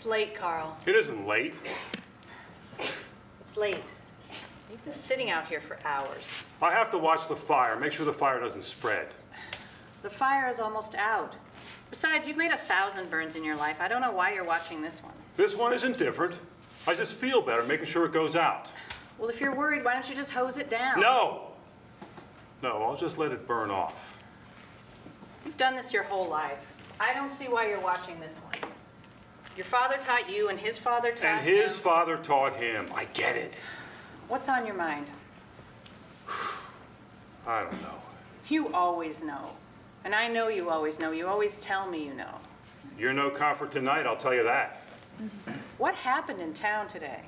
It's late, Carl. It isn't late. It's late. You've been sitting out here for hours. I have to watch the fire, make sure the fire doesn't spread. The fire is almost out. Besides, you've made 1,000 burns in your life. I don't know why you're watching this one. This one isn't different. I just feel better making sure it goes out. Well, if you're worried, why don't you just hose it down? No! No, I'll just let it burn off. You've done this your whole life. I don't see why you're watching this one. Your father taught you, and his father taught him. And his father taught him. I get it. What's on your mind? I don't know. You always know. And I know you always know. You always tell me you know. You're no comfort tonight, I'll tell you that. What happened in town today?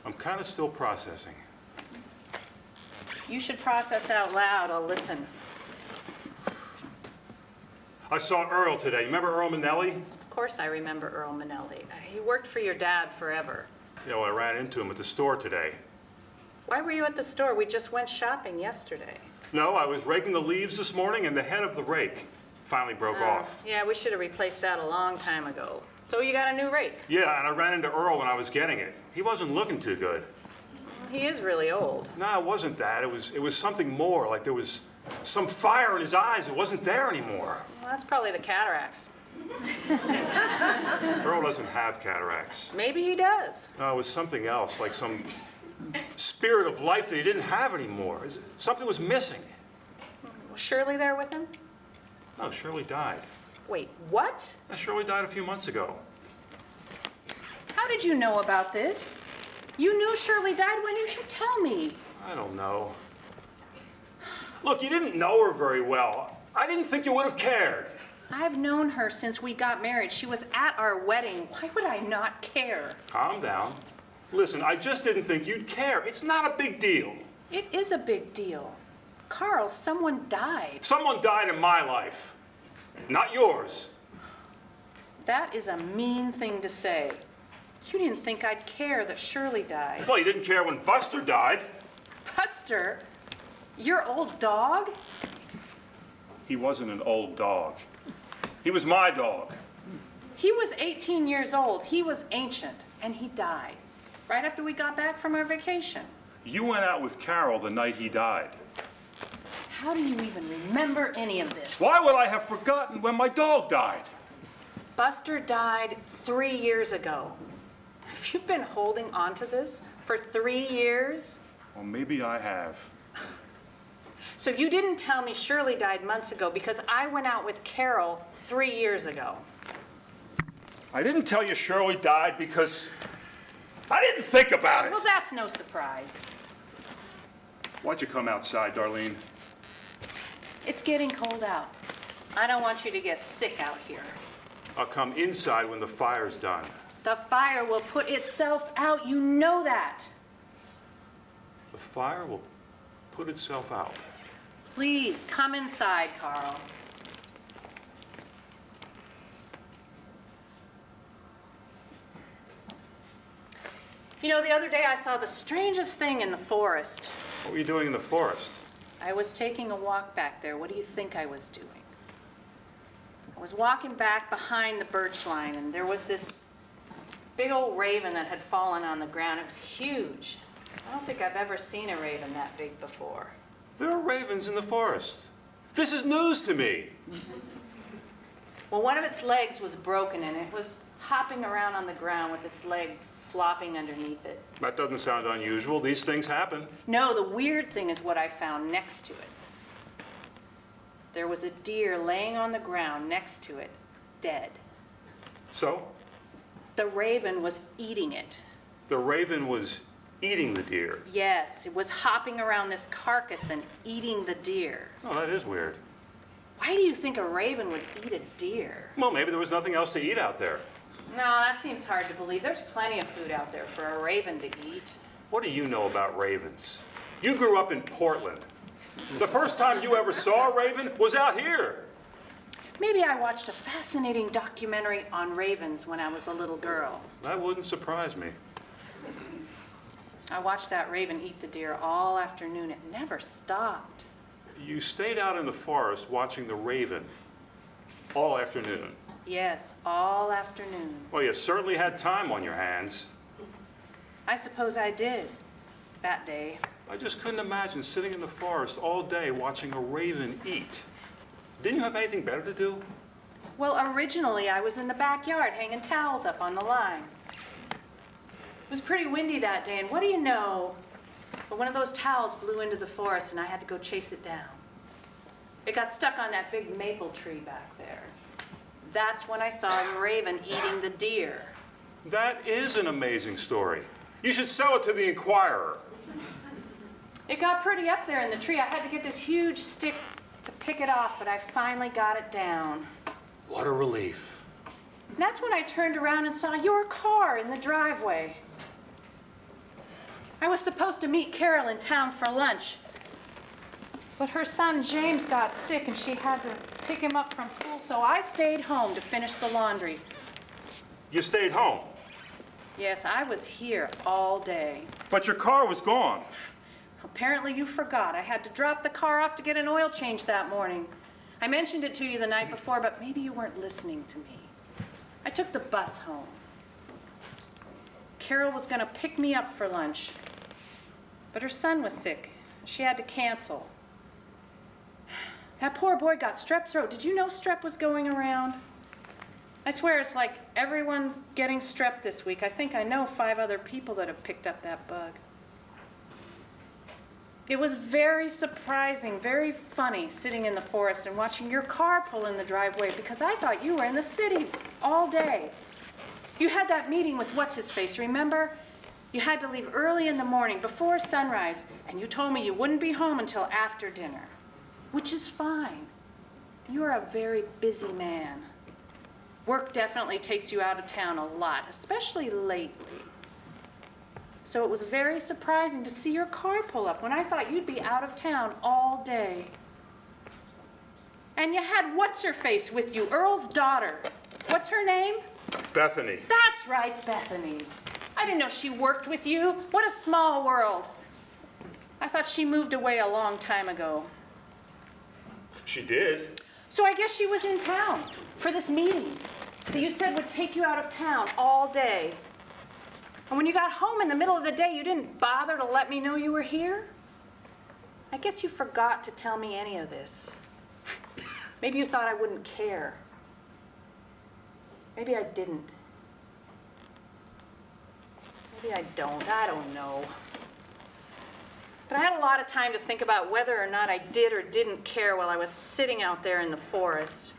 I'm kind of still processing. You should process out loud. I'll listen. I saw Earl today. You remember Earl Manelli? Of course I remember Earl Manelli. He worked for your dad forever. Yeah, well, I ran into him at the store today. Why were you at the store? We just went shopping yesterday. No, I was raking the leaves this morning, and the head of the rake finally broke off. Yeah, we should have replaced that a long time ago. So you got a new rake? Yeah, and I ran into Earl when I was getting it. He wasn't looking too good. He is really old. No, it wasn't that. It was something more, like there was some fire in his eyes. It wasn't there anymore. Well, that's probably the cataracts. Earl doesn't have cataracts. Maybe he does. No, it was something else, like some spirit of life that he didn't have anymore. Something was missing. Was Shirley there with him? No, Shirley died. Wait, what? Shirley died a few months ago. How did you know about this? You knew Shirley died. When did you tell me? I don't know. Look, you didn't know her very well. I didn't think you would have cared. I've known her since we got married. She was at our wedding. Why would I not care? Calm down. Listen, I just didn't think you'd care. It's not a big deal. It is a big deal. Carl, someone died. Someone died in my life, not yours. That is a mean thing to say. You didn't think I'd care that Shirley died. Well, you didn't care when Buster died. Buster? Your old dog? He wasn't an old dog. He was my dog. He was 18 years old. He was ancient, and he died right after we got back from our vacation. You went out with Carol the night he died. How do you even remember any of this? Why would I have forgotten when my dog died? Buster died 3 years ago. Have you been holding on to this for 3 years? Well, maybe I have. So you didn't tell me Shirley died months ago because I went out with Carol 3 years ago. I didn't tell you Shirley died because I didn't think about it. Well, that's no surprise. Why'd you come outside, Darlene? It's getting cold out. I don't want you to get sick out here. I'll come inside when the fire's done. The fire will put itself out. You know that. The fire will put itself out. Please, come inside, Carl. You know, the other day I saw the strangest thing in the forest. What were you doing in the forest? I was taking a walk back there. What do you think I was doing? I was walking back behind the birch line, and there was this big old raven that had fallen on the ground. It was huge. I don't think I've ever seen a raven that big before. There are ravens in the forest. This is news to me. Well, one of its legs was broken, and it was hopping around on the ground with its leg flopping underneath it. That doesn't sound unusual. These things happen. No, the weird thing is what I found next to it. There was a deer laying on the ground next to it, dead. So? The raven was eating it. The raven was eating the deer. Yes, it was hopping around this carcass and eating the deer. Oh, that is weird. Why do you think a raven would eat a deer? Well, maybe there was nothing else to eat out there. No, that seems hard to believe. There's plenty of food out there for a raven to eat. What do you know about ravens? You grew up in Portland. The first time you ever saw a raven was out here. Maybe I watched a fascinating documentary on ravens when I was a little girl. That wouldn't surprise me. I watched that raven eat the deer all afternoon. It never stopped. You stayed out in the forest watching the raven all afternoon. Yes, all afternoon. Well, you certainly had time on your hands. I suppose I did, that day. I just couldn't imagine sitting in the forest all day watching a raven eat. Didn't you have anything better to do? Well, originally I was in the backyard hanging towels up on the line. It was pretty windy that day, and what do you know? But one of those towels blew into the forest, and I had to go chase it down. It got stuck on that big maple tree back there. That's when I saw the raven eating the deer. That is an amazing story. You should sell it to the Inquirer. It got pretty up there in the tree. I had to get this huge stick to pick it off, but I finally got it down. What a relief. And that's when I turned around and saw your car in the driveway. I was supposed to meet Carol in town for lunch, but her son James got sick and she had to pick him up from school, so I stayed home to finish the laundry. You stayed home, Yes, I was here all day. but your car was gone. Apparently you forgot. I had to drop the car off to get an oil change that morning. I mentioned it to you the night before, but maybe you weren't listening to me. I took the bus home. Carol was going to pick me up for lunch, but her son was sick. She had to cancel. That poor boy got strep throat. Did you know strep was going around? I swear it's like everyone's getting strep this week. I think I know 5 other people that have picked up that bug. It was very surprising, very funny sitting in the forest and watching your car pull in the driveway because I thought you were in the city all day. You had that meeting with what's-his-face, remember? You had to leave early in the morning before sunrise, and you told me you wouldn't be home until after dinner, which is fine. You're a very busy man. Work definitely takes you out of town a lot, especially lately. So it was very surprising to see your car pull up when I thought you'd be out of town all day. And you had what's-her-face with you, Earl's daughter. What's her name? Bethany. That's right, Bethany. I didn't know she worked with you. What a small world. I thought she moved away a long time ago. She did. So I guess she was in town for this meeting that you said would take you out of town all day. And when you got home in the middle of the day, you didn't bother to let me know you were here? I guess you forgot to tell me any of this. Maybe you thought I wouldn't care. Maybe I didn't. Maybe I don't. I don't know. But I had a lot of time to think about whether or not I did or didn't care while I was sitting out there in the forest.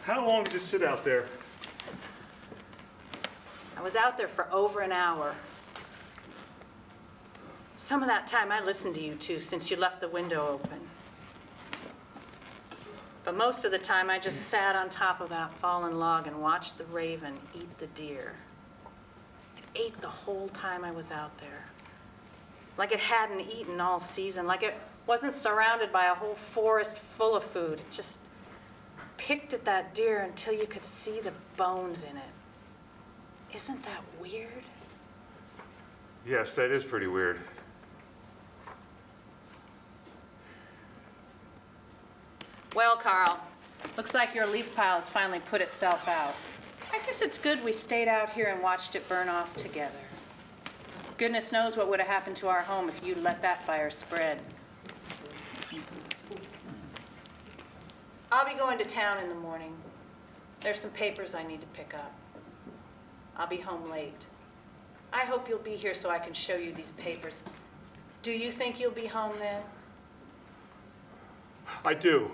How long did you sit out there? I was out there for over an hour. Some of that time I listened to you too, since you left the window open. But most of the time I just sat on top of that fallen log and watched the raven eat the deer. It ate the whole time I was out there. Like it hadn't eaten all season, like it wasn't surrounded by a whole forest full of food. It just picked at that deer until you could see the bones in it. Isn't that weird? Yes, that is pretty weird. Well, Carl, looks like your leaf pile's finally put itself out. I guess it's good we stayed out here and watched it burn off together. Goodness knows what would have happened to our home if you'd let that fire spread. I'll be going to town in the morning. There's some papers I need to pick up. I'll be home late. I hope you'll be here so I can show you these papers. Do you think you'll be home then? I do.